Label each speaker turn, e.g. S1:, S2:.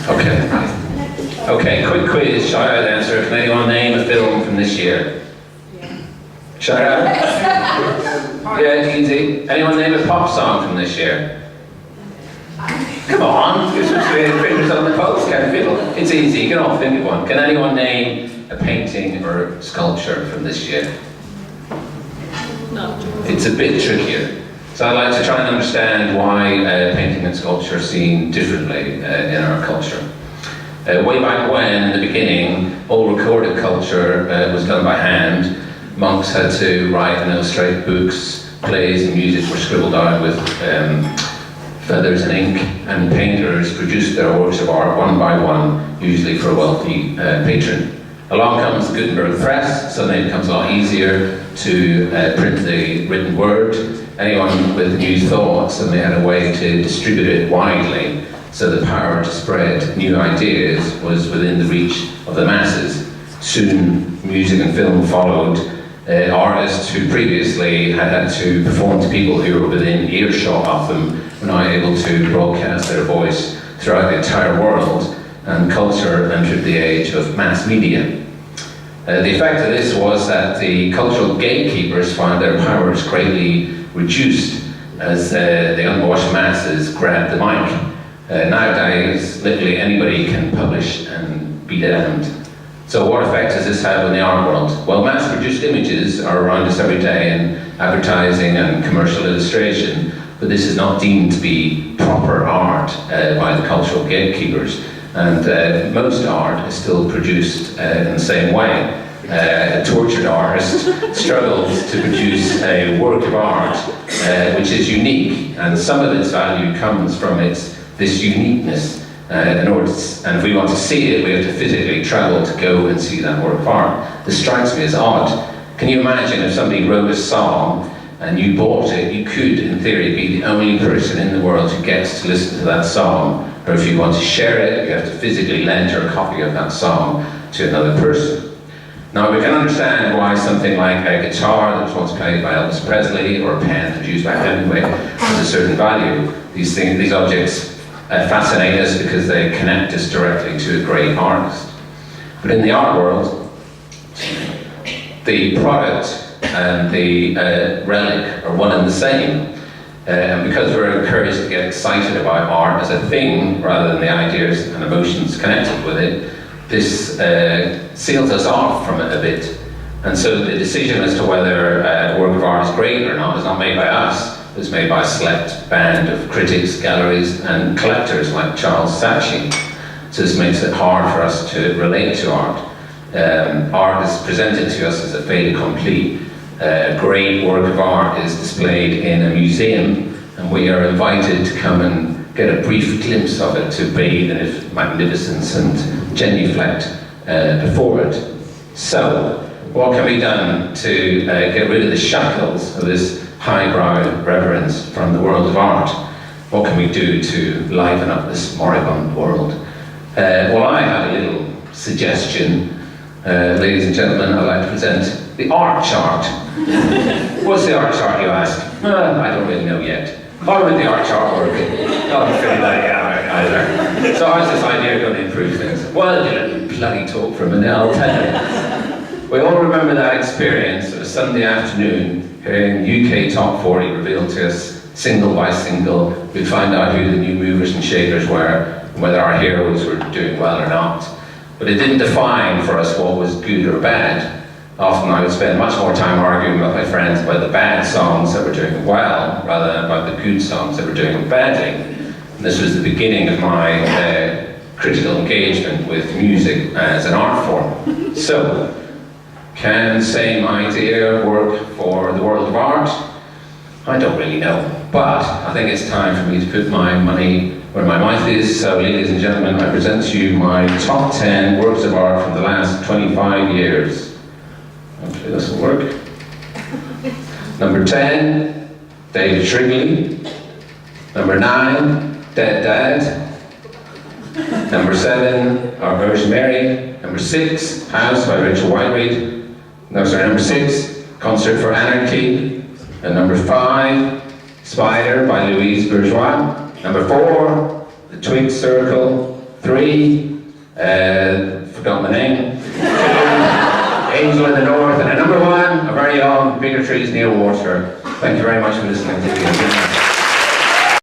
S1: Okay, right. Okay, quick quiz, shout out answer. Can anyone name a film from this year? Shout out. Yeah, easy. Anyone name a pop song from this year? Come on, you're supposed to be fingers on the pulse, can't fiddle. It's easy, you can all think of one. Can anyone name a painting or sculpture from this year? No. It's a bit trickier. So I'd like to try and understand why painting and sculpture are seen differently in our culture. Way back when, in the beginning, all recorded culture was done by hand. Monks had to write and illustrate books, plays and music were scribbled out with feathers and ink, and painters produced their works of art one by one, usually for a wealthy patron. Along comes the Gutenberg press, suddenly it becomes a lot easier to print the written word. Anyone with new thought suddenly had a way to distribute it widely, so the power to spread new ideas was within the reach of the masses. Soon, music and film followed. Artists who previously had to perform to people who were within earshot of them were now able to broadcast their voice throughout the entire world, and culture entered the age of mass media. The effect of this was that the cultural gatekeepers found their powers greatly reduced as the unwashed masses grabbed the mic. Nowadays, literally anybody can publish and be damned. So what effect does this have on the art world? Well, mass-produced images are around us every day in advertising and commercial illustration, but this is not deemed to be proper art by the cultural gatekeepers. And most art is still produced in the same way. A tortured artist struggles to produce a work of art which is unique, and some of its value comes from this uniqueness. And if we want to see it, we have to physically travel to go and see that work of art. This strikes me as odd. Can you imagine if somebody wrote a song and you bought it, you could, in theory, be the only person in the world who gets to listen to that song. Or if you want to share it, you have to physically lend a copy of that song to another person. Now, we can understand why something like a guitar that was once played by Elvis Presley or a pen produced by Hemingway has a certain value. These objects fascinate us because they connect us directly to a great artist. But in the art world, the product and the relic are one and the same. And because we're encouraged to get excited about art as a thing rather than the ideas and emotions connected with it, this seals us off from it a bit. And so the decision as to whether a work of art is great or not is not made by us. It was made by a select band of critics, galleries and collectors like Charles Saatchi. So this makes it hard for us to relate to art. Art is presented to us as a fait accompli. A great work of art is displayed in a museum, and we are invited to come and get a brief glimpse of it, to bathe in its magnificence and genuflect before it. So, what can be done to get rid of the shackles of this highbrow reverence from the world of art? What can we do to liven up this moribund world? Well, I have a little suggestion. Ladies and gentlemen, I'd like to present the art chart. What's the art chart, you ask? I don't really know yet. How would the art chart work? Not figuring that out either. So how's this idea going to improve things? Well, let me bloody talk for a minute, I'll tell you. We all remember that experience of a Sunday afternoon hearing UK Top 40 revealed to us single by single. We'd find out who the new movers and shakers were, and whether our heroes were doing well or not. But it didn't define for us what was good or bad. Often I would spend much more time arguing with my friends about the bad songs that were doing well, rather than about the good songs that were doing badly. And this was the beginning of my critical engagement with music as an art form. So, can the same idea work for the world of art? I don't really know, but I think it's time for me to put my money where my mouth is. So, ladies and gentlemen, I present to you my top 10 works of art from the last 25 years. Hopefully this will work. Number 10, David Shrigley. Number 9, Dead Dad. Number 7, Our Virgin Mary. Number 6, House by Rachel Whiteread. Number 6, Concert for Anarchy. And number 5, Spider by Louise Bourgeois. Number 4, The Twig Circle. 3, forgot my name. 2, Angel in the North. And number 1, a very long Bigger Trees Near Water. Thank you very much for listening to me.